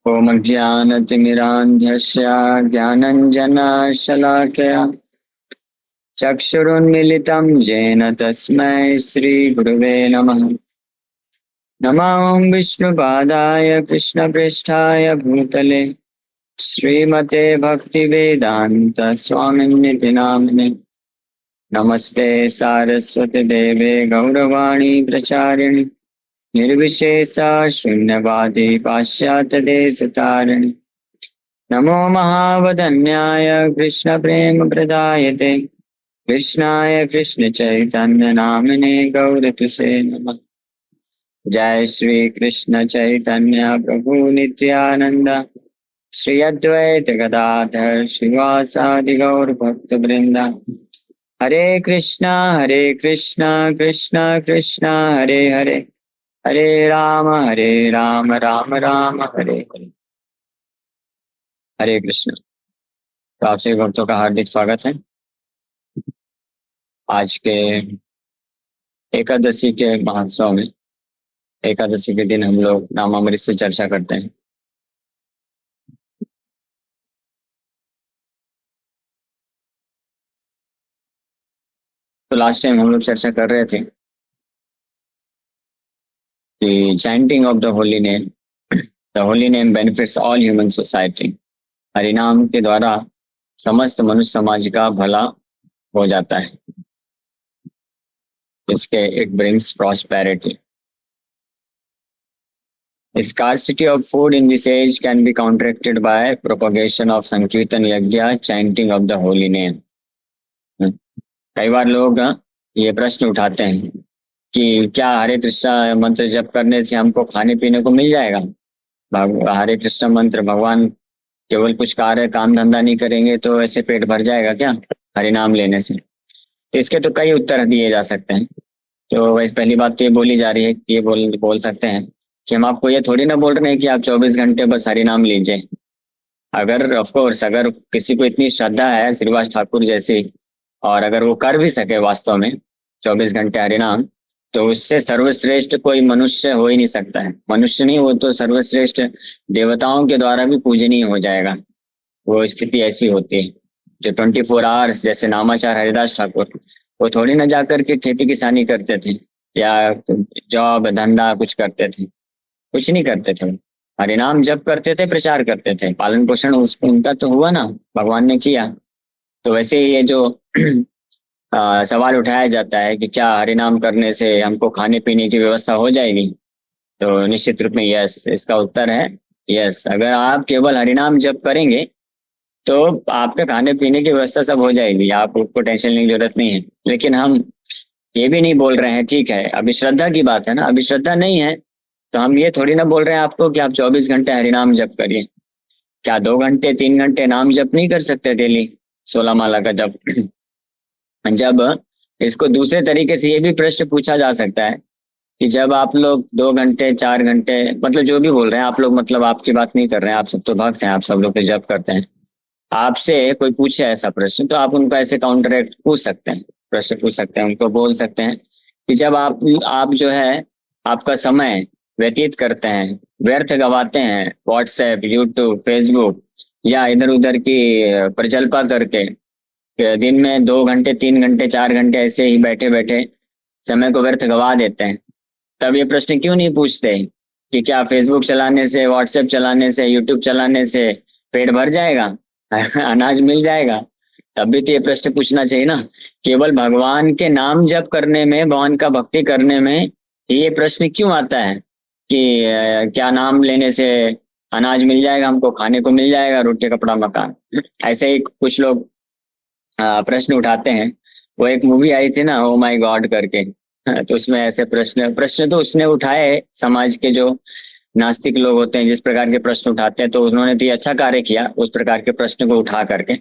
ॐ अज्ञानतिमिरान्धस्य ज्ञानञ्जनशलाकया चक्षुरुन्मिलितं येन तस्मै श्रीगुरुवे नमः। नमः विष्णुपादाय कृष्णप्रेष्ठाय भूतले श्रीमते भक्तिवेदान्त स्वामिन्निति नामिने। नमस्ते सारस्वती देवे गौरवाणी प्रचारिणि निर्विशेषा शून्यवादी पाश्चात्यदेशतारिणि। नमो महावदन्याय कृष्णप्रेमप्रदायते कृष्णाय कृष्णचैतन्यनामिने गौरतुसे नमः। जय श्री कृष्ण चैतन्य प्रभु नित्यानंद श्री अद्वैत गदाधर श्रीवासादि गौर भक्तवृंद। हरे कृष्णा कृष्णा कृष्णा हरे हरे, हरे राम राम राम हरे हरे। हरे कृष्ण। तो आप सभी भक्तों का हार्दिक स्वागत है। आज के एकादशी के महोत्सव में एकादशी के दिन हम लोग नामामृत से चर्चा करते हैं। तो लास्ट टाइम हम लोग चर्चा कर रहे थे कि chanting of the holy name benefits all human society. हरिनाम के द्वारा समस्त मनुष्य समाज का भला हो जाता है। इसके it brings prosperity. Scarcity of food in this age can be counteracted by propagation of Sankirtan Yajna, chanting of the holy name. कई बार लोग ये प्रश्न उठाते हैं कि क्या हरे कृष्ण मंत्र जप करने से हमको खाने पीने को मिल जाएगा? हरे कृष्ण मंत्र, भगवान केवल कुछ कार्य काम धंधा नहीं करेंगे तो ऐसे पेट भर जाएगा क्या हरि नाम लेने से? इसके तो कई उत्तर दिए जा सकते हैं। तो वैसे पहली बात तो ये बोली जा रही है, ये बोल सकते हैं कि हम आपको ये थोड़ी ना बोल रहे हैं कि आप 24 घंटे बस हरि नाम लीजिए। अगर ऑफ कोर्स अगर किसी को इतनी श्रद्धा है श्रीवास ठाकुर जैसी, और अगर वो कर भी सके वास्तव में 24 घंटे हरिनाम, तो उससे सर्वश्रेष्ठ कोई मनुष्य हो ही नहीं सकता है। मनुष्य नहीं, वो तो सर्वश्रेष्ठ देवताओं के द्वारा भी पूजनीय हो जाएगा। वो स्थिति ऐसी होती है। जो 24 आवर्स, जैसे नामाचार हरिदास ठाकुर, वो थोड़ी ना जाकर के खेती किसानी करते थे या जॉब धंधा कुछ करते थे, कुछ नहीं करते थे। हरिनाम जप करते थे, प्रचार करते थे, पालन पोषण उनका तो हुआ ना, भगवान ने किया। तो वैसे ही ये जो सवाल उठाया जाता है कि क्या हरिनाम करने से हमको खाने पीने की व्यवस्था हो जाएगी, तो निश्चित रूप में यस। इसका उत्तर है यस। अगर आप केवल हरिनाम जप करेंगे तो आपके खाने पीने की व्यवस्था सब हो जाएगी, आपको टेंशन लेने की जरूरत नहीं है। लेकिन हम ये भी नहीं बोल रहे हैं, ठीक है अभी श्रद्धा की बात है ना, अभी श्रद्धा नहीं है तो हम ये थोड़ी ना बोल रहे हैं आपको कि आप 24 घंटे हरिनाम जप करिए। क्या 2 घंटे 3 घंटे नाम जप नहीं कर सकते डेली 16 माला का जप? जब इसको दूसरे तरीके से ये भी प्रश्न पूछा जा सकता है कि जब आप लोग 2 घंटे 4 घंटे, मतलब जो भी बोल रहे हैं आप लोग, मतलब आपकी बात नहीं कर रहे हैं, आप सब तो भक्त हैं, आप सब लोग तो जप करते हैं। आपसे कोई पूछे ऐसा प्रश्न तो आप उनको ऐसे काउंटरैक्ट पूछ सकते हैं, प्रश्न पूछ सकते हैं, उनको बोल सकते हैं कि जब आप जो है आपका समय व्यतीत करते हैं, व्यर्थ गवाते हैं व्हाट्सएप, यूट्यूब, फेसबुक या इधर उधर की प्रजल्पा करके, दिन में 2 घंटे 3 घंटे 4 घंटे ऐसे ही बैठे बैठे समय को व्यर्थ गवा देते हैं, तब ये प्रश्न क्यों नहीं पूछते कि क्या फेसबुक चलाने से, व्हाट्सएप चलाने से, यूट्यूब चलाने से पेट भर जाएगा, अनाज मिल जाएगा? तब भी तो ये प्रश्न पूछना चाहिए ना। केवल भगवान के नाम जप करने में, भगवान का भक्ति करने में ये प्रश्न क्यों आता है कि क्या नाम लेने से अनाज मिल जाएगा, हमको खाने को मिल जाएगा, रोटी कपड़ा मकान? ऐसे ही कुछ लोग प्रश्न उठाते हैं। वो एक मूवी आई थी ना, ओ माई गॉड करके, तो उसमें ऐसे प्रश्न तो उसने उठाए, समाज के जो नास्तिक लोग होते हैं जिस प्रकार के प्रश्न उठाते हैं, तो उन्होंने तो ये अच्छा कार्य किया उस प्रकार के प्रश्न को उठा करके।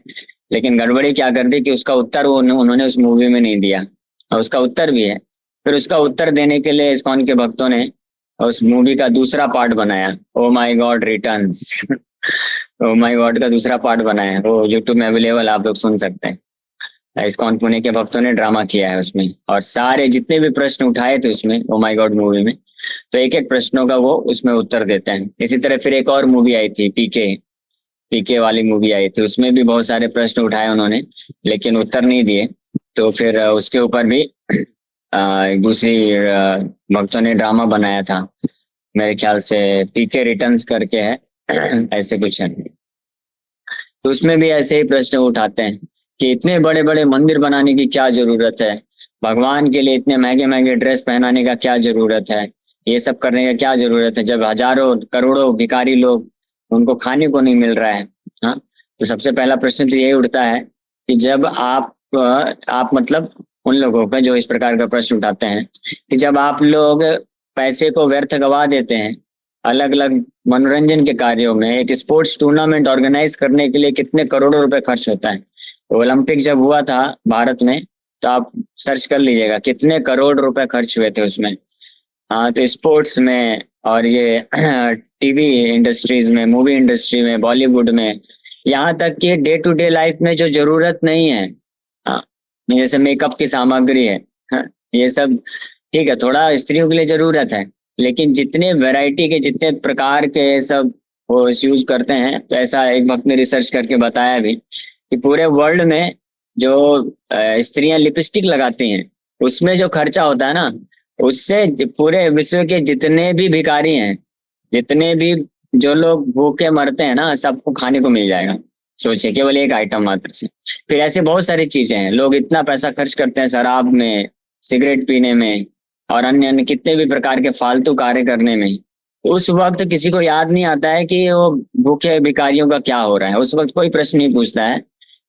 लेकिन गड़बड़ी क्या कर दी कि उसका उत्तर उन्होंने उस मूवी में नहीं दिया, और उसका उत्तर भी है। फिर उसका उत्तर देने के लिए इस्कॉन के भक्तों ने उस मूवी का दूसरा पार्ट बनाया, ओ माई गॉड रिटर्न्स। ओ माई गॉड का दूसरा पार्ट बनाया, वो यूट्यूब में अवेलेबल, आप लोग सुन सकते हैं। इस्कॉन पुणे के भक्तों ने ड्रामा किया है उसमें, और सारे जितने भी प्रश्न उठाए थे उसमें ओ माय गॉड मूवी में, तो एक एक प्रश्नों का वो उसमें उत्तर देते हैं। इसी तरह फिर एक और मूवी आई थी पीके, पीके वाली मूवी आई थी, उसमें भी बहुत सारे प्रश्न उठाए उन्होंने लेकिन उत्तर नहीं दिए। तो फिर उसके ऊपर भी दूसरी भक्तों ने ड्रामा बनाया था, मेरे ख्याल से पीके रिटर्न्स करके है ऐसे कुछ है। तो उसमें भी ऐसे ही प्रश्न उठाते हैं कि इतने बड़े बड़े मंदिर बनाने की क्या जरूरत है, भगवान के लिए इतने महंगे महंगे ड्रेस पहनाने का क्या जरूरत है, ये सब करने का क्या जरूरत है जब हजारों करोड़ों भिखारी लोग उनको खाने को नहीं मिल रहा है। हाँ, तो सबसे पहला प्रश्न तो यही उठता है कि जब आप मतलब उन लोगों का जो इस प्रकार का प्रश्न उठाते हैं कि जब आप लोग पैसे को व्यर्थ गवा देते हैं अलग अलग मनोरंजन के कार्यों में, एक स्पोर्ट्स टूर्नामेंट ऑर्गेनाइज करने के लिए कितने करोड़ों रुपए खर्च होता है। ओलंपिक जब हुआ था भारत में तो आप सर्च कर लीजिएगा कितने करोड़ रुपए खर्च हुए थे उसमें। हाँ, तो स्पोर्ट्स में और ये टीवी इंडस्ट्रीज में, मूवी इंडस्ट्री में, बॉलीवुड में, यहाँ तक कि डे टू डे लाइफ में जो जरूरत नहीं है, हाँ, जैसे मेकअप की सामग्री है, हाँ, ये सब ठीक है, थोड़ा स्त्रियों के लिए जरूरत है, लेकिन जितने वैरायटी के जितने प्रकार के सब वो यूज करते हैं, तो ऐसा एक वक्त ने रिसर्च करके बताया भी कि पूरे वर्ल्ड में जो स्त्रियां लिपस्टिक लगाती हैं उसमें जो खर्चा होता है ना, उससे पूरे विश्व के जितने भी भिखारी हैं, जितने भी जो लोग भूखे मरते हैं ना, सबको खाने को मिल जाएगा। सोचिए, केवल एक आइटम मात्र से। फिर ऐसे बहुत सारी चीजें हैं, लोग इतना पैसा खर्च करते हैं शराब में, सिगरेट पीने में और अन्य अन्य कितने भी प्रकार के फालतू कार्य करने में। उस वक्त किसी को याद नहीं आता है कि वो भूखे भिखारियों का क्या हो रहा है। उस वक्त कोई प्रश्न नहीं पूछता है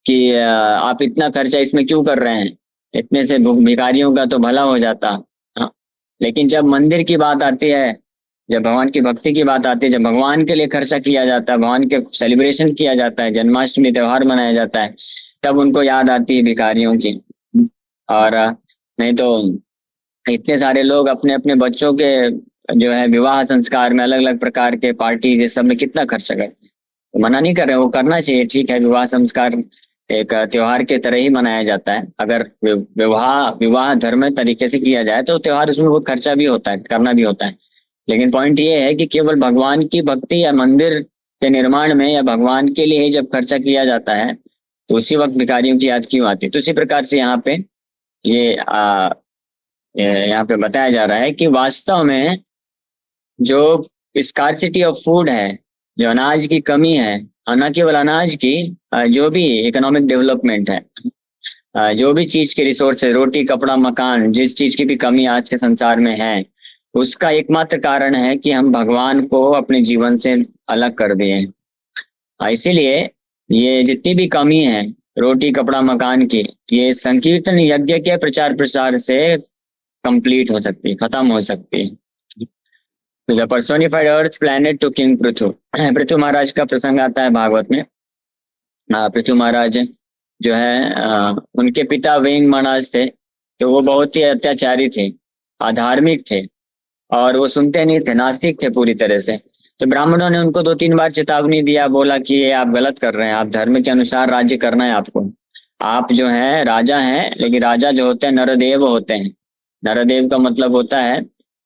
कि आप इतना खर्चा इसमें क्यों कर रहे हैं, इतने से भिखारियों का तो भला हो जाता। हाँ, लेकिन जब मंदिर की बात आती है, जब भगवान की भक्ति की बात आती है, जब भगवान के लिए खर्चा किया जाता है, भगवान के सेलिब्रेशन किया जाता है, जन्माष्टमी त्योहार मनाया जाता है, तब उनको याद आती है भिखारियों की। और नहीं तो इतने सारे लोग अपने अपने बच्चों के जो है विवाह संस्कार में, अलग अलग प्रकार के पार्टी ये सब में कितना खर्चा करते हैं। तो मना नहीं कर रहे, वो करना चाहिए, ठीक है, विवाह संस्कार एक त्योहार के तरह ही मनाया जाता है। अगर विवाह विवाह धर्म तरीके से किया जाए तो त्योहार, उसमें बहुत खर्चा भी होता है, करना भी होता है। लेकिन पॉइंट ये है कि केवल भगवान की भक्ति या मंदिर के निर्माण में या भगवान के लिए ही जब खर्चा किया जाता है तो उसी वक्त भिखारियों की याद क्यों आती है। तो उसी प्रकार से यहाँ पे ये यहाँ पे बताया जा रहा है कि वास्तव में जो स्कार्सिटी ऑफ फूड है, जो अनाज की कमी है, और न केवल अनाज की, जो भी इकोनॉमिक डेवलपमेंट है, जो भी चीज के रिसोर्स है, रोटी कपड़ा मकान, जिस चीज की भी कमी आज के संसार में है, उसका एकमात्र कारण है कि हम भगवान को अपने जीवन से अलग कर दिए। इसीलिए ये जितनी भी कमी है रोटी कपड़ा मकान की, ये संकीर्तन यज्ञ के प्रचार प्रसार से कंप्लीट हो सकती है, खत्म हो सकती है। The personified earth planet to king Prithu. Prithu महाराज का प्रसंग आता है भागवत में। पृथु महाराज जो है, उनके पिता वेंग महाराज थे, तो वो बहुत ही अत्याचारी थे, अधार्मिक थे, और वो सुनते नहीं थे, नास्तिक थे पूरी तरह से। तो ब्राह्मणों ने उनको 2-3 बार चेतावनी दिया, बोला कि ये आप गलत कर रहे हैं, आप धर्म के अनुसार राज्य करना है आपको। आप जो है राजा हैं, लेकिन राजा जो होते हैं नरदेव होते हैं। नरदेव का मतलब होता है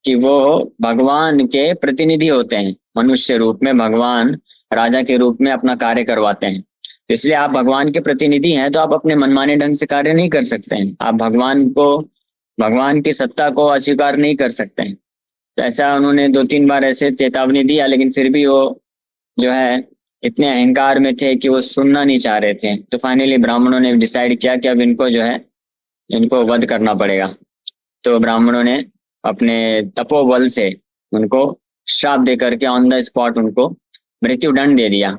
कि वो भगवान के प्रतिनिधि होते हैं, मनुष्य रूप में भगवान राजा के रूप में अपना कार्य करवाते हैं। तो इसलिए आप भगवान के प्रतिनिधि हैं, तो आप अपने मनमाने ढंग से कार्य नहीं कर सकते हैं, आप भगवान की सत्ता को अस्वीकार नहीं कर सकते हैं। तो ऐसा उन्होंने 2-3 बार ऐसे चेतावनी दिया, लेकिन फिर भी वो जो है इतने अहंकार में थे कि वो सुनना नहीं चाह रहे थे। तो फाइनली ब्राह्मणों ने डिसाइड किया कि अब इनको जो है इनको वध करना पड़ेगा। तो ब्राह्मणों ने अपने तपोबल से उनको श्राप दे करके ऑन द स्पॉट उनको मृत्यु दंड दे दिया।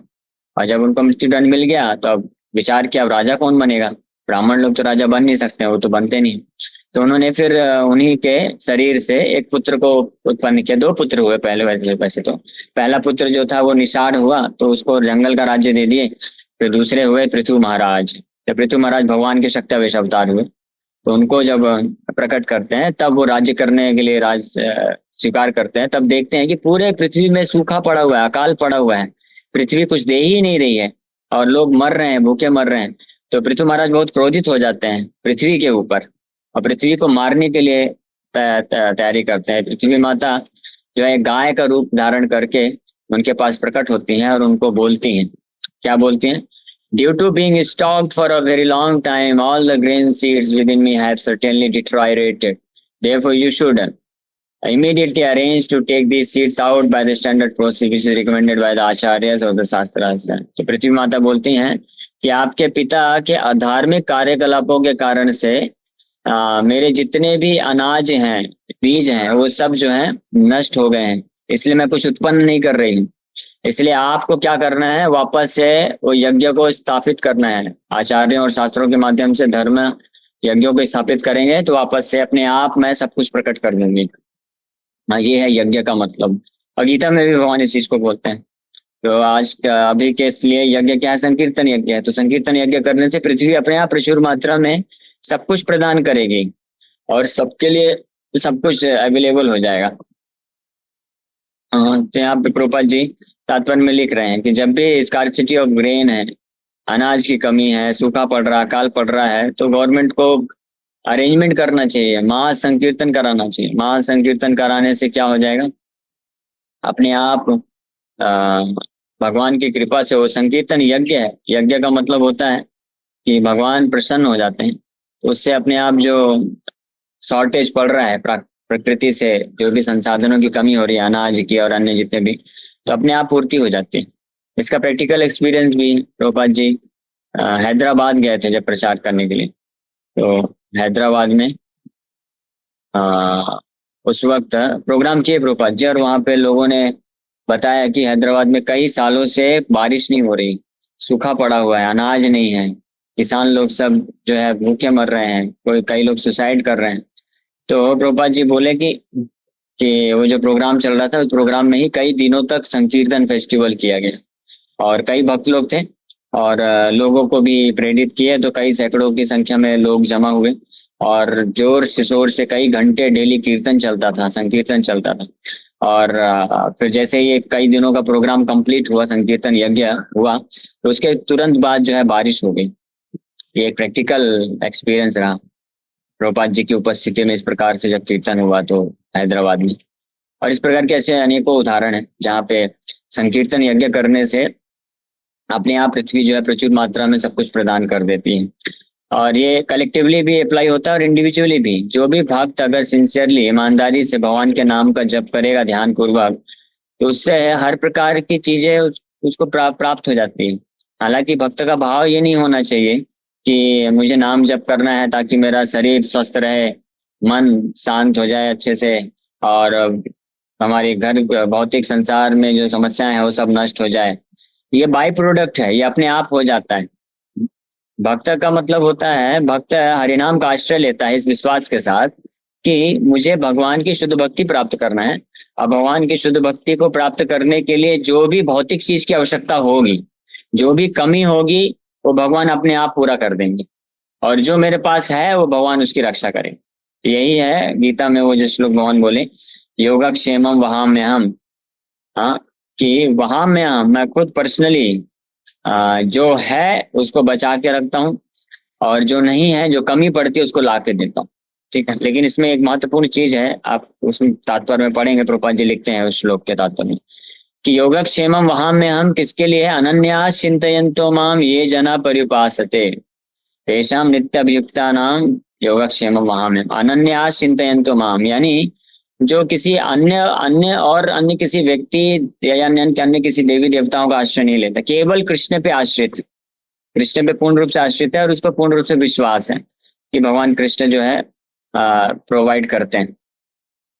और जब उनको मृत्यु दंड मिल गया तो अब विचार किया अब राजा कौन बनेगा, ब्राह्मण लोग तो राजा बन नहीं सकते, वो तो बनते नहीं। तो उन्होंने फिर उन्हीं के शरीर से एक पुत्र को उत्पन्न किया। 2 पुत्र हुए पहले, वैसे तो पहला पुत्र जो था वो निषाद हुआ, तो उसको जंगल का राज्य दे दिए। फिर दूसरे हुए पृथु महाराज। तो पृथु महाराज भगवान के शक्तिवेश अवतार हुए, तो उनको जब प्रकट करते हैं तब वो राज्य करने के लिए राज स्वीकार करते हैं। तब देखते हैं कि पूरे पृथ्वी में सूखा पड़ा हुआ है, अकाल पड़ा हुआ है, पृथ्वी कुछ दे ही नहीं रही है और लोग मर रहे हैं, भूखे मर रहे हैं। तो पृथ्वी महाराज बहुत क्रोधित हो जाते हैं पृथ्वी के ऊपर और पृथ्वी को मारने के लिए तैयारी करते हैं। पृथ्वी माता जो है गाय का रूप धारण करके उनके पास प्रकट होती हैं और उनको बोलती हैं, क्या बोलती हैं? Due to being stocked for a very long time all the grain seeds within me have certainly deteriorated, therefore you should immediately arrange to take these seeds out by the standard process which is recommended by the acharyas or the shastras। तो पृथ्वी माता बोलती हैं कि आपके पिता के अधार्मिक कार्यकलापों के कारण से मेरे जितने भी अनाज हैं, बीज हैं, वो सब जो है नष्ट हो गए हैं, इसलिए मैं कुछ उत्पन्न नहीं कर रही हूँ। इसलिए आपको क्या करना है, वापस से वो यज्ञ को स्थापित करना है। आचार्यों और शास्त्रों के माध्यम से धर्म यज्ञों को स्थापित करेंगे तो वापस से अपने आप मैं सब कुछ प्रकट कर दूंगी। हाँ, ये है यज्ञ का मतलब। और गीता में भी भगवान इस चीज को बोलते हैं। तो आज अभी के लिए यज्ञ क्या है? संकीर्तन यज्ञ है। तो संकीर्तन यज्ञ करने से पृथ्वी अपने आप प्रचुर मात्रा में सब कुछ प्रदान करेगी और सबके लिए सब कुछ अवेलेबल हो जाएगा। हाँ, तो यहाँ पे प्रभुपाद जी तात्पर्य में लिख रहे हैं कि जब भी स्कार्सिटी ऑफ ग्रेन है, अनाज की कमी है, सूखा पड़ रहा, अकाल पड़ रहा है, तो गवर्नमेंट को अरेंजमेंट करना चाहिए, महासंकीर्तन कराना चाहिए। महासंकीर्तन कराने से क्या हो जाएगा? अपने आप भगवान की कृपा से वो संकीर्तन यज्ञ है। यज्ञ का मतलब होता है कि भगवान प्रसन्न हो जाते हैं, तो उससे अपने आप जो शॉर्टेज पड़ रहा है प्रकृति से, जो भी संसाधनों की कमी हो रही है, अनाज की और अन्य जितने भी, तो अपने आप पूर्ति हो जाती है। इसका प्रैक्टिकल एक्सपीरियंस भी प्रभुपाद जी हैदराबाद गए थे जब प्रचार करने के लिए। तो हैदराबाद में उस वक्त प्रोग्राम किए प्रभुपाद जी, और वहाँ पे लोगों ने बताया कि हैदराबाद में कई सालों से बारिश नहीं हो रही, सूखा पड़ा हुआ है, अनाज नहीं है, किसान लोग सब जो है भूखे मर रहे हैं, कई लोग सुसाइड कर रहे हैं। तो प्रभुपाद जी बोले कि वो जो प्रोग्राम चल रहा था, उस प्रोग्राम में ही कई दिनों तक संकीर्तन फेस्टिवल किया गया और कई भक्त लोग थे और लोगों को भी प्रेरित किए। तो कई सैकड़ों की संख्या में लोग जमा हुए और जोर से शोर से कई घंटे डेली कीर्तन चलता था, संकीर्तन चलता था। और फिर जैसे ये कई दिनों का प्रोग्राम कंप्लीट हुआ, संकीर्तन यज्ञ हुआ, तो उसके तुरंत बाद जो है बारिश हो गई। ये एक प्रैक्टिकल एक्सपीरियंस रहा प्रभुपाद जी की उपस्थिति में। इस प्रकार से जब कीर्तन हुआ तो हैदराबाद में, और इस प्रकार के ऐसे अनेकों उदाहरण हैं जहाँ पे संकीर्तन यज्ञ करने से अपने आप पृथ्वी जो है प्रचुर मात्रा में सब कुछ प्रदान कर देती है। और ये कलेक्टिवली भी अप्लाई होता है और इंडिविजुअली भी। जो भी भक्त अगर सिंसियरली, ईमानदारी से भगवान के नाम का जप करेगा ध्यान पूर्वक, तो उससे हर प्रकार की चीजें उसको प्राप्त हो जाती है। हालांकि भक्त का भाव ये नहीं होना चाहिए कि मुझे नाम जप करना है ताकि मेरा शरीर स्वस्थ रहे, मन शांत हो जाए अच्छे से, और हमारे घर भौतिक संसार में जो समस्याएं हैं वो सब नष्ट हो जाए। ये बाई प्रोडक्ट है, ये अपने आप हो जाता है। भक्त का मतलब होता है, भक्त हरिनाम का आश्रय लेता है इस विश्वास के साथ कि मुझे भगवान की शुद्ध भक्ति प्राप्त करना है, और भगवान की शुद्ध भक्ति को प्राप्त करने के लिए जो भी भौतिक चीज की आवश्यकता होगी, जो भी कमी होगी, वो भगवान अपने आप पूरा कर देंगे, और जो मेरे पास है वो भगवान उसकी रक्षा करेंगे। यही है गीता में वो जो श्लोक भगवान बोले, योगक्षेमम वहां में हम, हाँ, कि वहां में हम, मैं खुद पर्सनली जो है उसको बचा के रखता हूँ, और जो नहीं है, जो कमी पड़ती है, उसको ला के देता हूँ। ठीक है, लेकिन इसमें एक महत्वपूर्ण चीज है, आप उसमें तात्पर्य में पढ़ेंगे, प्रभुपाद जी लिखते हैं उस श्लोक के तात्पर्य में कि योगक्षेमम वहां में हम किसके लिए है? अनन्यास चिंतयन्तो माम ये जना पर्युपासते तेषाम नित्याभियुक्ता नाम योगक्षेमम वहां में। अनन्यास चिंतयन्तो माम यानी जो किसी अन्य किसी व्यक्ति या अन्य किसी देवी देवताओं का आश्रय नहीं लेता, केवल कृष्ण पे आश्रित है, कृष्ण पे पूर्ण रूप से आश्रित है, और उसको पूर्ण रूप से विश्वास है कि भगवान कृष्ण जो है प्रोवाइड करते हैं।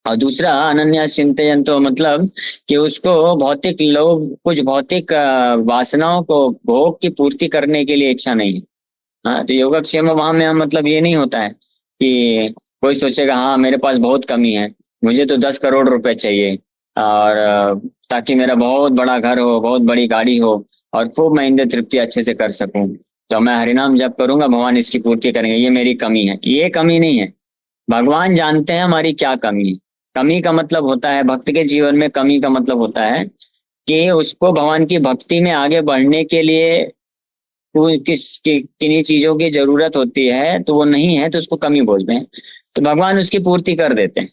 और दूसरा अनन्यास चिंतयन्तो मतलब कि उसको भौतिक लोग कुछ भौतिक वासनाओं को, भोग की पूर्ति करने के लिए इच्छा नहीं है। हाँ, तो योगक्षेम वहां में मतलब ये नहीं होता है कि कोई सोचेगा हाँ मेरे पास बहुत कमी है, मुझे तो 10 करोड़ रुपए चाहिए, और ताकि मेरा बहुत बड़ा घर हो, बहुत बड़ी गाड़ी हो, और खूब मैं इंद्रिय तृप्ति अच्छे से कर सकूं, तो मैं हरिनाम जप करूंगा, भगवान इसकी पूर्ति करेंगे, ये मेरी कमी है। ये कमी नहीं है, भगवान जानते हैं हमारी क्या कमी है। कमी का मतलब होता है, भक्त के जीवन में कमी का मतलब होता है कि उसको भगवान की भक्ति में आगे बढ़ने के लिए किन्हीं चीजों की जरूरत होती है तो वो नहीं है तो उसको कमी बोलते हैं, तो भगवान उसकी पूर्ति कर देते हैं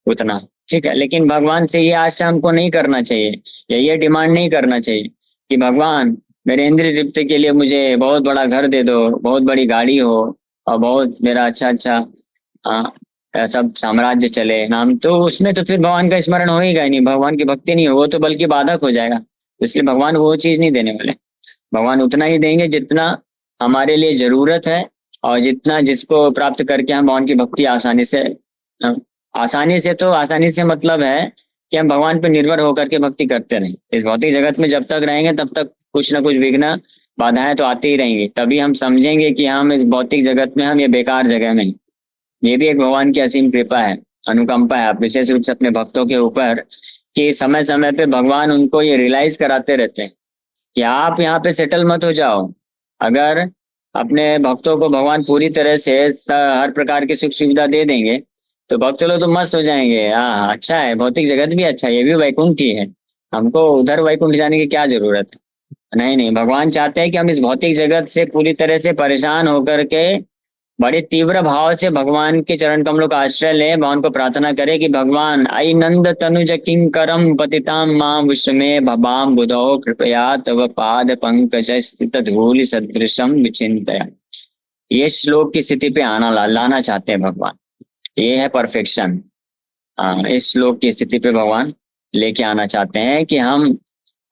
उतना। ठीक है, लेकिन भगवान से ये आशा हमको नहीं करना चाहिए या ये डिमांड नहीं करना चाहिए कि भगवान मेरे इंद्रिय तृप्ति के लिए मुझे बहुत बड़ा घर दे दो, बहुत बड़ी गाड़ी हो और बहुत मेरा अच्छा अच्छा सब साम्राज्य चले नाम, तो उसमें तो फिर भगवान का स्मरण होएगा ही नहीं, भगवान की भक्ति नहीं हो, वो तो बल्कि बाधक हो जाएगा। इसलिए भगवान वो चीज नहीं देने वाले। भगवान उतना ही देंगे जितना हमारे लिए जरूरत है और जितना जिसको प्राप्त करके हम भगवान की भक्ति आसानी से आसानी से मतलब है कि हम भगवान पर निर्भर होकर के भक्ति करते रहें। इस भौतिक जगत में जब तक रहेंगे तब तक कुछ ना कुछ विघ्न बाधाएं तो आती ही रहेंगी, तभी हम समझेंगे कि हम इस भौतिक जगत में हम ये बेकार जगह में हैं। ये भी एक भगवान की असीम कृपा है, अनुकंपा है विशेष रूप से अपने भक्तों के ऊपर, कि समय समय पे भगवान उनको ये रियलाइज कराते रहते हैं कि आप यहाँ पे सेटल मत हो जाओ। अगर अपने भक्तों को भगवान पूरी तरह से हर प्रकार की सुख सुविधा दे देंगे तो भक्त लोग तो मस्त हो जाएंगे, हाँ अच्छा है, भौतिक जगत भी अच्छा है, ये भी वैकुंठ ही है, हमको उधर वैकुंठ जाने की क्या जरूरत है। नहीं नहीं, भगवान चाहते हैं कि हम इस भौतिक जगत से पूरी तरह से परेशान होकर के बड़े तीव्र भाव से भगवान के चरण कमलों का आश्रय लें, भगवान को प्रार्थना करें कि भगवान आई नंद तनुज किंकरम पतिताम मां विश्वमे भवाम बुधो कृपया तव पाद पंकज स्थित धूलि सदृशम विचिंतया। ये श्लोक की स्थिति पे लाना चाहते हैं भगवान, ये है परफेक्शन। इस श्लोक की स्थिति पे भगवान लेके आना चाहते हैं कि हम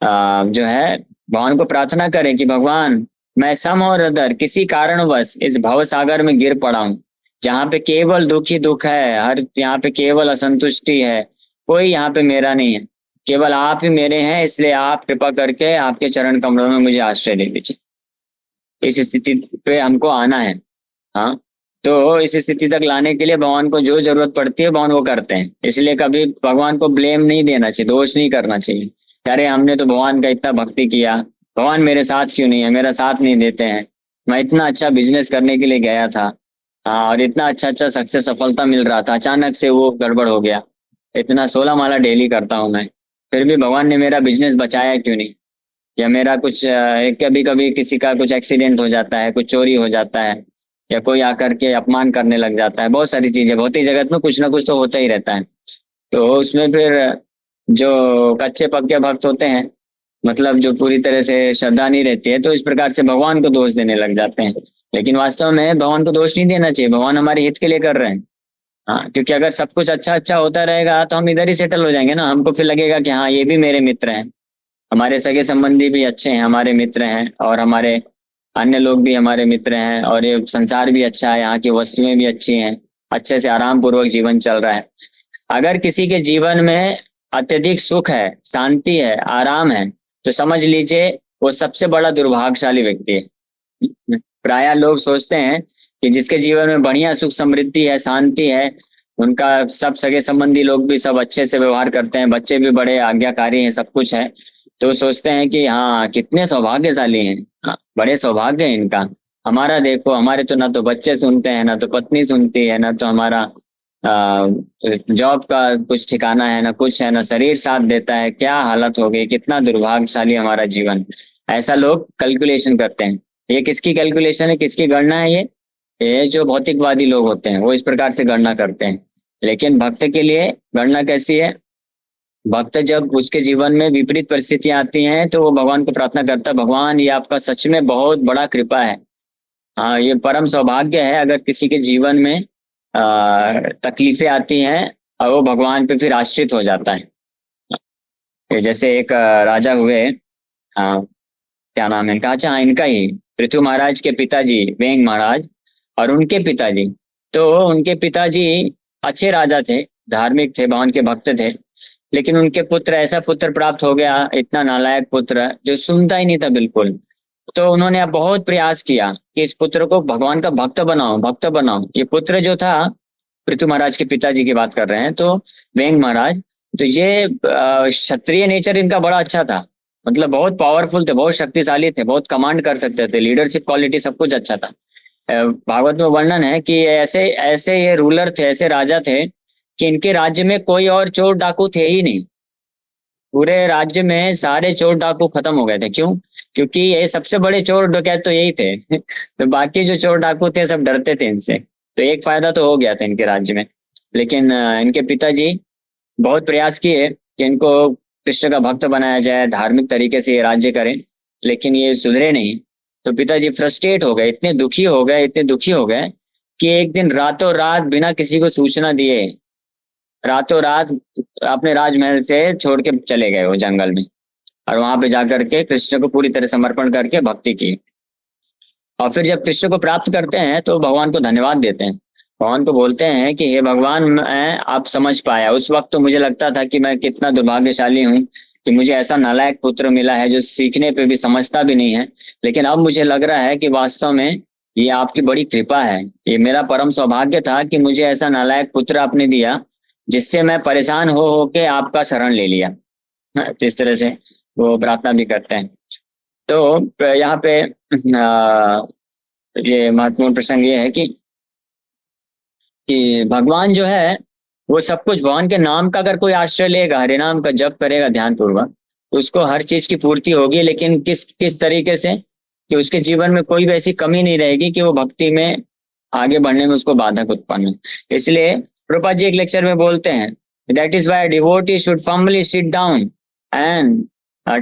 जो है भगवान को प्रार्थना करें कि भगवान मैं सम और अदर किसी कारणवश इस भव सागर में गिर पड़ा हूं, जहाँ पे केवल दुख ही दुख है, हर यहाँ पे केवल असंतुष्टि है, कोई यहाँ पे मेरा नहीं है, केवल आप ही मेरे हैं, इसलिए आप कृपा करके आपके चरण कमलों में मुझे आश्रय दे दीजिए। इस स्थिति पे हमको आना है। हाँ, तो इस स्थिति तक लाने के लिए भगवान को जो जरूरत पड़ती है भगवान वो करते हैं, इसलिए कभी भगवान को ब्लेम नहीं देना चाहिए, दोष नहीं करना चाहिए। अरे हमने तो भगवान का इतना भक्ति किया, भगवान मेरे साथ क्यों नहीं है, मेरा साथ नहीं देते हैं, मैं इतना अच्छा बिजनेस करने के लिए गया था, हाँ, और इतना अच्छा अच्छा सक्सेस सफलता मिल रहा था, अचानक से वो गड़बड़ हो गया, इतना 16 माला डेली करता हूँ मैं, फिर भी भगवान ने मेरा बिजनेस बचाया क्यों नहीं, या मेरा कुछ कभी कभी किसी का कुछ एक्सीडेंट हो जाता है, कुछ चोरी हो जाता है, या कोई आकर के अपमान करने लग जाता है, बहुत सारी चीजें भौतिक जगत में कुछ ना कुछ तो होता ही रहता है। तो उसमें फिर जो कच्चे पक्के भक्त होते हैं, मतलब जो पूरी तरह से श्रद्धा नहीं रहती है, तो इस प्रकार से भगवान को दोष देने लग जाते हैं। लेकिन वास्तव में भगवान को दोष नहीं देना चाहिए, भगवान हमारे हित के लिए कर रहे हैं। हाँ, क्योंकि अगर सब कुछ अच्छा अच्छा होता रहेगा तो हम इधर ही सेटल हो जाएंगे ना, हमको फिर लगेगा कि हाँ ये भी मेरे मित्र हैं, हमारे सगे संबंधी भी अच्छे हैं, हमारे मित्र हैं, और हमारे अन्य लोग भी हमारे मित्र हैं, और ये संसार भी अच्छा है, यहाँ की वस्तुएं भी अच्छी हैं, अच्छे से आराम पूर्वक जीवन चल रहा है। अगर किसी के जीवन में अत्यधिक सुख है, शांति है, आराम है, तो समझ लीजिए वो सबसे बड़ा दुर्भाग्यशाली व्यक्ति है। प्रायः लोग सोचते हैं कि जिसके जीवन में बढ़िया सुख समृद्धि है, शांति है, उनका सब सगे संबंधी लोग भी सब अच्छे से व्यवहार करते हैं, बच्चे भी बड़े आज्ञाकारी हैं, सब कुछ है, तो सोचते हैं कि हाँ कितने सौभाग्यशाली हैं, हाँ, बड़े सौभाग्य है इनका, हमारा देखो, हमारे तो ना तो बच्चे सुनते हैं, ना तो पत्नी सुनती है, ना तो हमारा जॉब का कुछ ठिकाना है, ना कुछ है, ना शरीर साथ देता है, क्या हालत हो गई, कितना दुर्भाग्यशाली हमारा जीवन। ऐसा लोग कैलकुलेशन करते हैं। ये किसकी कैलकुलेशन है, किसकी गणना है? ये जो भौतिकवादी लोग होते हैं वो इस प्रकार से गणना करते हैं। लेकिन भक्त के लिए गणना कैसी है? भक्त जब उसके जीवन में विपरीत परिस्थितियां आती हैं तो वो भगवान को प्रार्थना करता है, भगवान ये आपका सच में बहुत बड़ा कृपा है, हाँ ये परम सौभाग्य है अगर किसी के जीवन में तकलीफें आती हैं और वो भगवान पे फिर आश्रित हो जाता है। ये जैसे एक राजा हुए, क्या नाम है इनका, अच्छा हाँ इनका ही, पृथु महाराज के पिताजी वेंग महाराज, और उनके पिताजी, तो उनके पिताजी अच्छे राजा थे, धार्मिक थे, भगवान के भक्त थे, लेकिन उनके पुत्र, ऐसा पुत्र प्राप्त हो गया, इतना नालायक पुत्र जो सुनता ही नहीं था बिल्कुल। तो उन्होंने अब बहुत प्रयास किया कि इस पुत्र को भगवान का भक्त बनाओ, भक्त बनाओ। ये पुत्र जो था, पृथु महाराज के पिताजी की बात कर रहे हैं, तो वेंग महाराज, तो ये क्षत्रिय नेचर इनका बड़ा अच्छा था, मतलब बहुत पावरफुल थे, बहुत शक्तिशाली थे, बहुत कमांड कर सकते थे, लीडरशिप क्वालिटी सब कुछ अच्छा था। भागवत में वर्णन है कि ऐसे ऐसे ये रूलर थे, ऐसे राजा थे कि इनके राज्य में कोई और चोर डाकू थे ही नहीं, पूरे राज्य में सारे चोर डाकू खत्म हो गए थे। क्यों? क्योंकि ये सबसे बड़े चोर डकैत तो यही थे तो बाकी जो चोर डाकू थे सब डरते थे इनसे। तो एक फायदा तो हो गया था इनके राज्य में। लेकिन इनके पिताजी बहुत प्रयास किए कि इनको कृष्ण का भक्त बनाया जाए, धार्मिक तरीके से ये राज्य करें, लेकिन ये सुधरे नहीं। तो पिताजी फ्रस्ट्रेट हो गए, इतने दुखी हो गए, इतने दुखी हो गए कि एक दिन रातों रात बिना किसी को सूचना दिए रातों रात अपने राजमहल से छोड़ के चले गए वो जंगल में। और वहां पे जाकर के कृष्ण को पूरी तरह समर्पण करके भक्ति की। और फिर जब कृष्ण को प्राप्त करते हैं तो भगवान को धन्यवाद देते हैं। भगवान को बोलते हैं कि हे भगवान, मैं आप समझ पाया। उस वक्त तो मुझे लगता था कि मैं कितना दुर्भाग्यशाली हूँ कि मुझे ऐसा नालायक पुत्र मिला है जो सीखने पे भी समझता भी नहीं है। लेकिन अब मुझे लग रहा है कि वास्तव में ये आपकी बड़ी कृपा है। ये मेरा परम सौभाग्य था कि मुझे ऐसा नालायक पुत्र आपने दिया जिससे मैं परेशान हो के आपका शरण ले लिया। तो इस तरह से वो प्रार्थना भी करते हैं। तो यहाँ पे ये महत्वपूर्ण प्रसंग ये है कि भगवान जो है वो सब कुछ, भगवान के नाम का अगर कोई आश्रय लेगा, हरे नाम का जप करेगा ध्यान पूर्वक, तो उसको हर चीज की पूर्ति होगी। लेकिन किस किस तरीके से कि उसके जीवन में कोई भी ऐसी कमी नहीं रहेगी कि वो भक्ति में आगे बढ़ने में उसको बाधक उत्पन्न हो। इसलिए प्रभुपाद जी एक लेक्चर में बोलते हैं, that is why devotee should firmly sit down and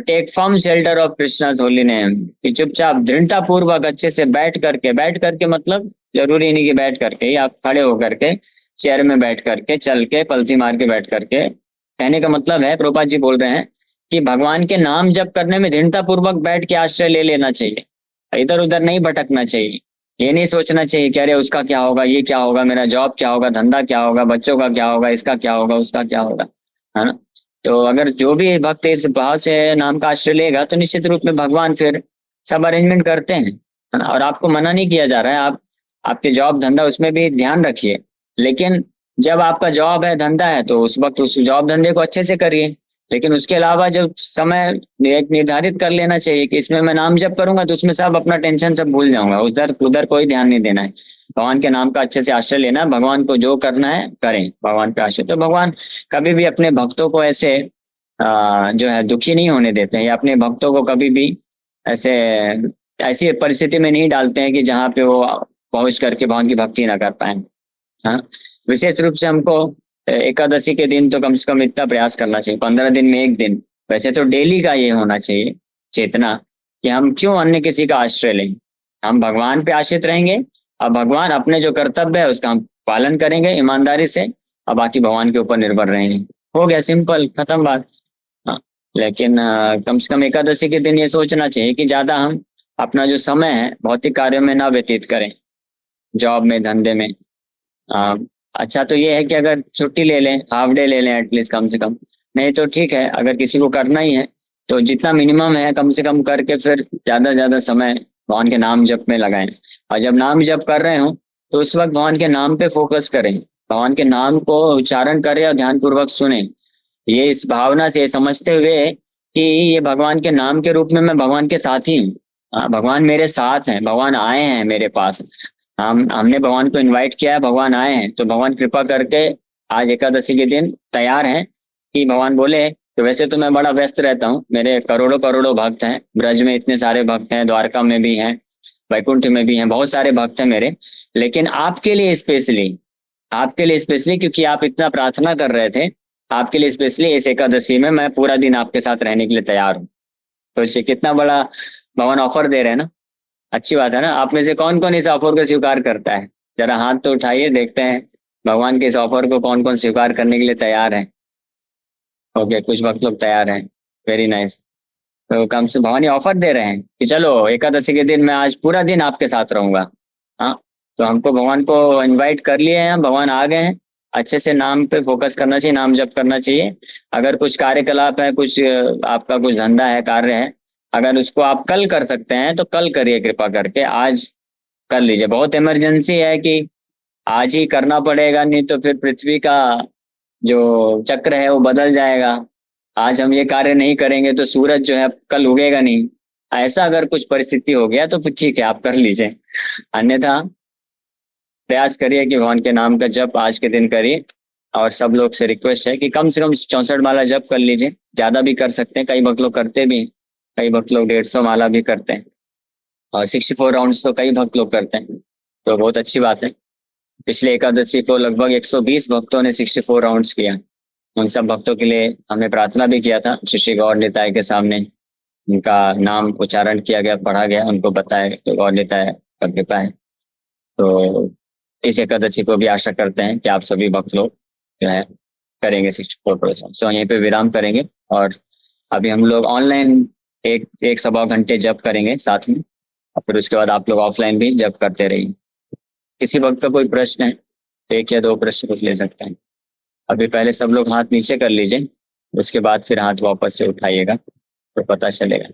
take firm shelter of Krishna's holy name. कि चुपचाप दृढ़ता पूर्वक अच्छे से बैठ करके मतलब जरूरी नहीं कि बैठ करके ही, आप खड़े होकर के चेयर में बैठ करके, चल के, पलथी मार के बैठ करके, कहने का मतलब है प्रभुपाद जी बोल रहे हैं कि भगवान के नाम जप करने में दृढ़ता पूर्वक बैठ के आश्रय ले लेना चाहिए। इधर उधर नहीं भटकना चाहिए। ये नहीं सोचना चाहिए कि अरे उसका क्या होगा, ये क्या होगा, मेरा जॉब क्या होगा, धंधा क्या होगा, बच्चों का क्या होगा, इसका क्या होगा, उसका क्या होगा, है ना। तो अगर जो भी भक्त इस भाव से नाम का आश्रय लेगा तो निश्चित रूप में भगवान फिर सब अरेंजमेंट करते हैं, है ना। और आपको मना नहीं किया जा रहा है, आप आपके जॉब धंधा उसमें भी ध्यान रखिए। लेकिन जब आपका जॉब है, धंधा है, तो उस वक्त उस जॉब धंधे को अच्छे से करिए। लेकिन उसके अलावा जो समय एक निर्धारित कर लेना चाहिए कि इसमें मैं नाम जप करूंगा तो उसमें सब अपना टेंशन सब भूल जाऊंगा, उधर उधर कोई ध्यान नहीं देना है। भगवान के नाम का अच्छे से आश्रय लेना है, भगवान को जो करना है करें, भगवान पे आश्रय। तो भगवान कभी भी अपने भक्तों को ऐसे जो है दुखी नहीं होने देते हैं, या अपने भक्तों को कभी भी ऐसे ऐसी परिस्थिति में नहीं डालते हैं कि जहाँ पे वो पहुंच करके भगवान की भक्ति ना कर पाए। हाँ, विशेष रूप से हमको एकादशी के दिन तो कम से कम इतना प्रयास करना चाहिए, 15 दिन में एक दिन, वैसे तो डेली का ये होना चाहिए चेतना कि हम क्यों अन्य किसी का आश्रय लें। हम भगवान पे आश्रित रहेंगे और भगवान अपने जो कर्तव्य है उसका हम पालन करेंगे ईमानदारी से, और बाकी भगवान के ऊपर निर्भर रहेंगे। हो गया, सिंपल, खत्म बात। हाँ, लेकिन कम से कम एकादशी के दिन ये सोचना चाहिए कि ज्यादा हम अपना जो समय है भौतिक कार्यों में ना व्यतीत करें, जॉब में, धंधे में। अच्छा तो ये है कि अगर छुट्टी ले लें, हाफ डे ले लें एटलीस्ट, कम से कम। नहीं तो ठीक है, अगर किसी को करना ही है तो जितना मिनिमम है कम से कम करके फिर ज्यादा समय भगवान के नाम जप में लगाएं। और जब नाम जप कर रहे हो तो उस वक्त भगवान के नाम पे फोकस करें, भगवान के नाम को उच्चारण करें और ध्यान पूर्वक सुने। ये इस भावना से समझते हुए कि ये भगवान के नाम के रूप में मैं भगवान के साथ ही हूँ। भगवान मेरे साथ हैं, भगवान आए हैं मेरे पास। हमने भगवान को इनवाइट किया है, भगवान आए हैं, तो भगवान कृपा करके आज एकादशी के दिन तैयार हैं कि भगवान बोले तो वैसे तो मैं बड़ा व्यस्त रहता हूँ, मेरे करोड़ों करोड़ों भक्त हैं, ब्रज में इतने सारे भक्त हैं, द्वारका में भी हैं, वैकुंठ में भी हैं, बहुत सारे भक्त हैं मेरे। लेकिन आपके लिए स्पेशली क्योंकि आप इतना प्रार्थना कर रहे थे, आपके लिए स्पेशली इस एकादशी में मैं पूरा दिन आपके साथ रहने के लिए तैयार हूँ। तो कितना बड़ा भगवान ऑफर दे रहे हैं ना। अच्छी बात है ना। आप में से कौन कौन इस ऑफर को स्वीकार करता है, जरा हाथ तो उठाइए, देखते हैं भगवान के इस ऑफर को कौन कौन स्वीकार करने के लिए तैयार है। ओके, कुछ भक्त लोग तैयार हैं, वेरी नाइस। तो कम से भगवान ये ऑफर दे रहे हैं कि चलो एकादशी के दिन मैं आज पूरा दिन आपके साथ रहूंगा। हाँ, तो हमको भगवान को इनवाइट कर लिए हैं, भगवान आ गए हैं। अच्छे से नाम पे फोकस करना चाहिए, नाम जप करना चाहिए। अगर कुछ कार्यकलाप है, कुछ आपका कुछ धंधा है, कार्य है, अगर उसको आप कल कर सकते हैं तो कल करिए, कृपा करके आज कर लीजिए। बहुत इमरजेंसी है कि आज ही करना पड़ेगा, नहीं तो फिर पृथ्वी का जो चक्र है वो बदल जाएगा। आज हम ये कार्य नहीं करेंगे तो सूरज जो है कल उगेगा नहीं। ऐसा अगर कुछ परिस्थिति हो गया तो फिर ठीक है, आप कर लीजिए, अन्यथा प्रयास करिए कि भगवान के नाम का जप आज के दिन करिए। और सब लोग से रिक्वेस्ट है कि कम से कम 64 माला जप कर लीजिए, ज्यादा भी कर सकते हैं, कई भक्त लोग करते भी हैं। कई भक्त लोग 150 माला भी करते हैं, और 64 राउंड्स तो कई भक्त लोग करते हैं, तो बहुत अच्छी बात है। पिछले एकादशी को लगभग 120 भक्तों ने 64 राउंड्स किया। उन सब भक्तों के लिए हमने प्रार्थना भी किया था, श्री गौर निताय के सामने उनका नाम उच्चारण किया गया, पढ़ा गया, उनको बताया तो गौर निताय का कृपा है। तो इस एकादशी को भी आशा करते हैं कि आप सभी भक्त लोग जो है करेंगे 64%। तो यहीं पे विराम करेंगे, और अभी हम लोग ऑनलाइन एक सवा घंटे जप करेंगे साथ में, और फिर उसके बाद आप लोग ऑफलाइन भी जप करते रहिए। किसी वक्त का कोई प्रश्न है, 1 या 2 प्रश्न कुछ ले सकते हैं। अभी पहले सब लोग हाथ नीचे कर लीजिए, उसके बाद फिर हाथ वापस से उठाइएगा तो पता चलेगा।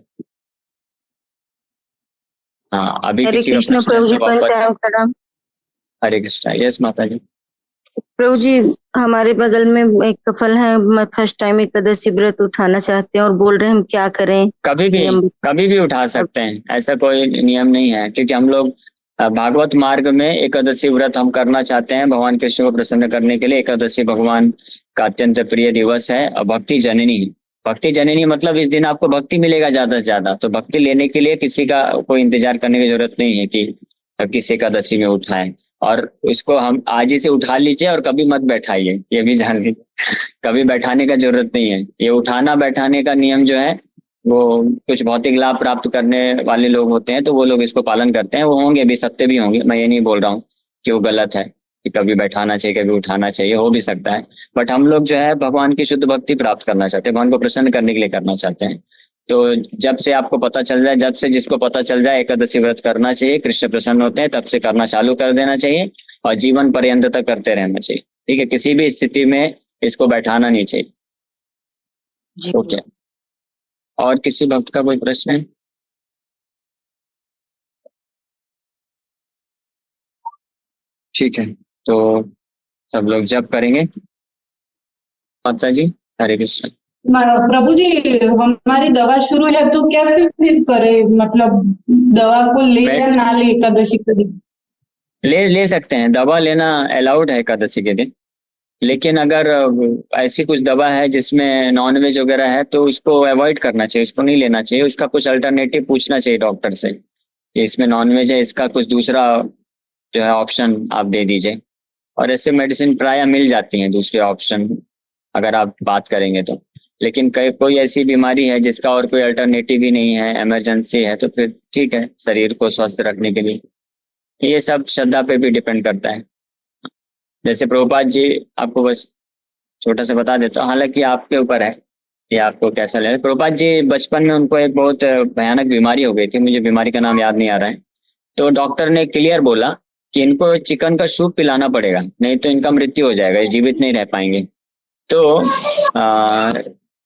हाँ, अभी हरे किसी का कृष्ण प्रश्न है प्रभु जी, तो वापस। प्रणाम। हरे कृष्णा। यस माता जी। प्रभु जी, हमारे बगल में एक कपल है, मैं फर्स्ट टाइम एकादशी व्रत उठाना चाहते हैं और बोल रहे हैं हम क्या करें। कभी भी उठा सकते हैं, ऐसा कोई नियम नहीं है, क्योंकि हम लोग भागवत मार्ग में एकादशी व्रत हम करना चाहते हैं भगवान कृष्ण को प्रसन्न करने के लिए। एकादशी भगवान का अत्यंत प्रिय दिवस है और भक्ति जननी है। भक्ति जननी मतलब इस दिन आपको भक्ति मिलेगा ज्यादा से ज्यादा, तो भक्ति लेने के लिए किसी का कोई इंतजार करने की जरूरत नहीं है कि किस एकादशी में उठाएं। और इसको हम आज ही से उठा लीजिए और कभी मत बैठाइए, ये भी जान लीजिए। कभी बैठाने का जरूरत नहीं है। ये उठाना बैठाने का नियम जो है वो कुछ भौतिक लाभ प्राप्त करने वाले लोग होते हैं, तो वो लोग इसको पालन करते हैं। वो होंगे भी, सत्य भी होंगे, मैं ये नहीं बोल रहा हूँ कि वो गलत है कि कभी बैठाना चाहिए कभी उठाना चाहिए, हो भी सकता है। बट हम लोग जो है भगवान की शुद्ध भक्ति प्राप्त करना चाहते हैं, भगवान को प्रसन्न करने के लिए करना चाहते हैं। तो जब से आपको पता चल जाए, जब से जिसको पता चल जाए एकादशी व्रत करना चाहिए, कृष्ण प्रसन्न होते हैं, तब से करना चालू कर देना चाहिए और जीवन पर्यंत तक करते रहना चाहिए। ठीक है, किसी भी स्थिति में इसको बैठाना नहीं चाहिए। ओके, और किसी भक्त का कोई प्रश्न है? ठीक है, तो सब लोग जप करेंगे। माता जी, हरे कृष्ण। प्रभु जी, हमारी दवा शुरू है तो कैसे फिर करे, मतलब दवा को ले या ना ले एकादशी के दिन? ले सकते हैं, दवा लेना अलाउड है एकादशी के दिन। लेकिन अगर ऐसी कुछ दवा है जिसमें नॉनवेज वगैरह है तो उसको अवॉइड करना चाहिए, उसको नहीं लेना चाहिए। उसका कुछ अल्टरनेटिव पूछना चाहिए डॉक्टर से कि इसमें नॉनवेज है, इसका कुछ दूसरा जो है ऑप्शन आप दे दीजिए। और ऐसे मेडिसिन प्राय मिल जाती हैं दूसरे ऑप्शन, अगर आप बात करेंगे तो। लेकिन कोई ऐसी बीमारी है जिसका और कोई अल्टरनेटिव ही नहीं है, इमरजेंसी है, तो फिर ठीक है, शरीर को स्वस्थ रखने के लिए। ये सब श्रद्धा पे भी डिपेंड करता है। जैसे प्रभुपाद जी, आपको बस छोटा सा बता देता हूँ, हालांकि आपके ऊपर है कि आपको कैसा लगे। प्रभुपाद जी बचपन में उनको एक बहुत भयानक बीमारी हो गई थी, मुझे बीमारी का नाम याद नहीं आ रहा है। तो डॉक्टर ने क्लियर बोला कि इनको चिकन का सूप पिलाना पड़ेगा, नहीं तो इनका मृत्यु हो जाएगा, जीवित नहीं रह पाएंगे। तो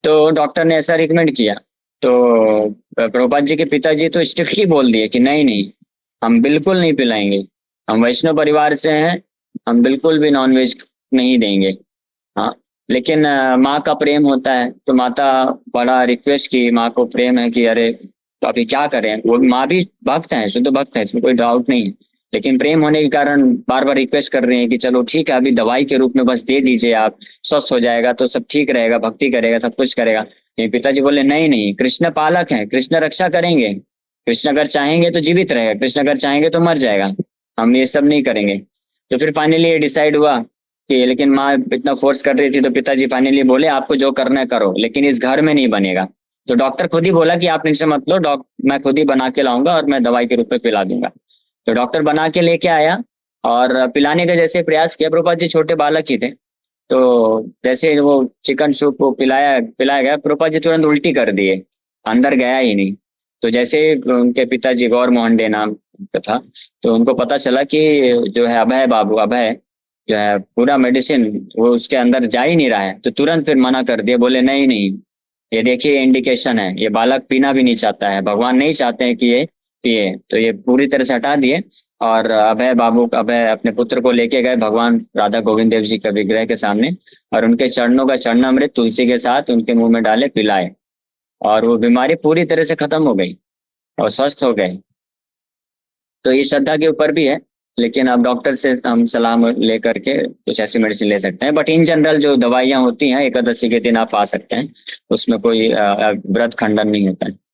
तो डॉक्टर ने ऐसा रिकमेंड किया। तो प्रभुपाद जी के पिताजी तो स्ट्रिक्टली बोल दिए कि नहीं नहीं, हम बिल्कुल नहीं पिलाएंगे, हम वैष्णव परिवार से हैं, हम बिल्कुल भी नॉनवेज नहीं देंगे। हाँ, लेकिन माँ का प्रेम होता है, तो माता बड़ा रिक्वेस्ट की, माँ को प्रेम है कि अरे तो अभी क्या करें। वो माँ भी भक्त है, शुद्ध भक्त है, इसमें कोई डाउट नहीं है, लेकिन प्रेम होने के कारण बार बार रिक्वेस्ट कर रहे हैं कि चलो ठीक है, अभी दवाई के रूप में बस दे दीजिए, आप स्वस्थ हो जाएगा तो सब ठीक रहेगा, भक्ति करेगा, सब कुछ करेगा। लेकिन पिताजी बोले नहीं नहीं, कृष्ण पालक है, कृष्ण रक्षा करेंगे, कृष्ण अगर चाहेंगे तो जीवित रहेगा, कृष्ण अगर चाहेंगे तो मर जाएगा, हम ये सब नहीं करेंगे। तो फिर फाइनली ये डिसाइड हुआ कि, लेकिन माँ इतना फोर्स कर रही थी तो पिताजी फाइनली बोले आपको जो करना है करो, लेकिन इस घर में नहीं बनेगा। तो डॉक्टर खुद ही बोला कि आप टेंशन मत लो, मैं खुद ही बना के लाऊंगा और मैं दवाई के रूप में पिला दूंगा। तो डॉक्टर बना के लेके आया और पिलाने का जैसे प्रयास किया, प्रभुपाद जी छोटे बालक ही थे, तो जैसे वो चिकन सूप को पिलाया गया, प्रभुपाद जी तुरंत उल्टी कर दिए, अंदर गया ही नहीं। तो जैसे उनके पिताजी गौर मोहन डे नाम का था, तो उनको पता चला कि जो है अभय बाबू, अभय जो है पूरा मेडिसिन वो उसके अंदर जा ही नहीं रहा है, तो तुरंत फिर मना कर दिया, बोले नहीं नहीं, ये देखिए इंडिकेशन है, ये बालक पीना भी नहीं चाहता है, भगवान नहीं चाहते हैं कि ये पिए, तो ये पूरी तरह से हटा दिए। और अभय अपने पुत्र को लेके गए भगवान राधा गोविंद देव जी के विग्रह के सामने, और उनके चरणों का चरणामृत तुलसी के साथ उनके मुंह में डाले, पिलाए, और वो बीमारी पूरी तरह से खत्म हो गई और स्वस्थ हो गए। तो ये श्रद्धा के ऊपर भी है, लेकिन अब डॉक्टर से हम सलाह लेकर के कुछ ऐसी मेडिसिन ले सकते हैं। बट इन जनरल जो दवाइयाँ होती हैं एकादशी के दिन आप आ सकते हैं, उसमें कोई व्रत खंडन नहीं होता है।